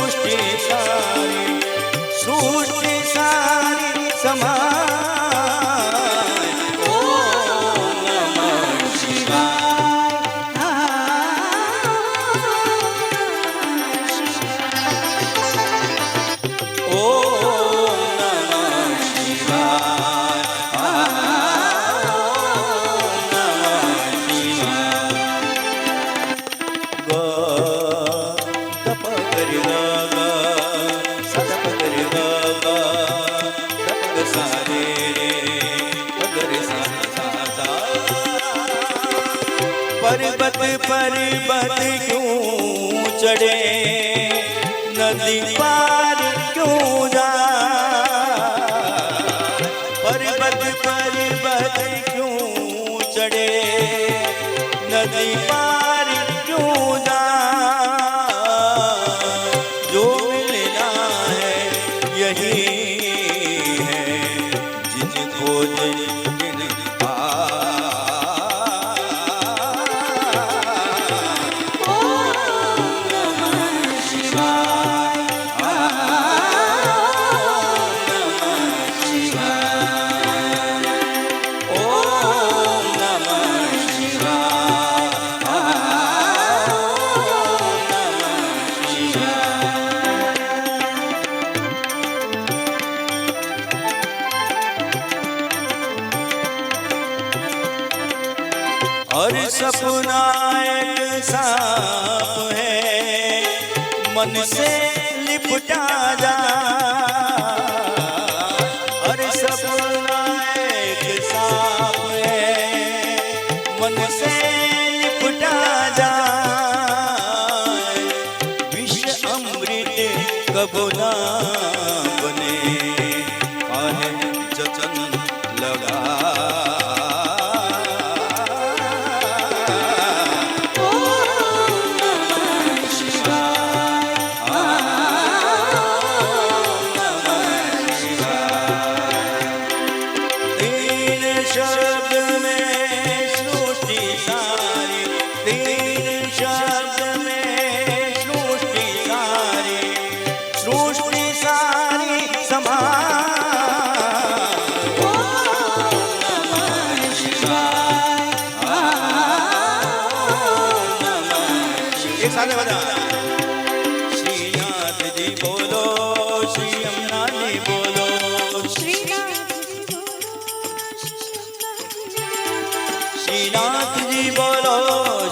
सृष्टि सारी समाय। ओम नमः शिवाय। ओम नमः शिवाय। ओम नमः शिवाय। ग तप करि ग सदप करि ग तप सा रे रे सा सा सा। पर्वत पर्वत क्यों चढ़े, नदी पार क्यों जाए। पर्वत पर्वत क्यों चढ़े, नदी पार क्यों जाए। जो मिलना है यही है, जिनको जिन और सपना एक सांप है, मन से लिपटा जा। और सपना एक सांप है, मन से लिपटा जा। विष अमृत कब ना बने, काहे जतन लगा। शब्द में सृष्टि सारी, तीन शब्द में सृष्टि सारी समाय। ओम नमः शिवाय। ओम नमः शिवाय। एक साथ बजा। श्रीनाथ जी बोलो, श्री यमुना जी बोलो, श्रीनाथ जी बोलो,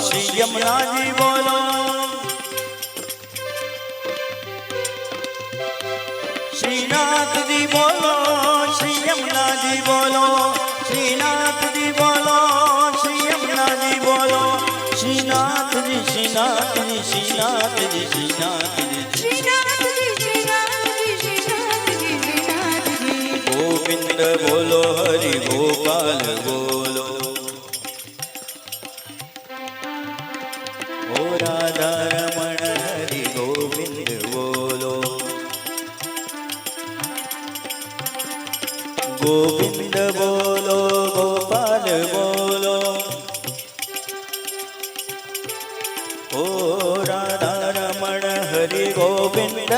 श्री यमुना जी बोलो। श्रीनाथ जी बोलो, श्री यमुना जी बोलो, श्रीनाथ जी बोलो, श्री यमुना जी बोलो। श्रीनाथ जी, श्रीनाथ जी, श्रीनाथ जी, श्रीनाथ जी, श्रीनाथ जी, श्रीनाथ जी, श्रीनाथ जी, श्रीनाथ जी। गोविंद बोलो, हरि गोपाल बोलो। ओ राधा रमण हरि गोविंद बोलो। गोविंद बोलो, गोपाल बोलो। ओ राधा रमण हरि गोविंद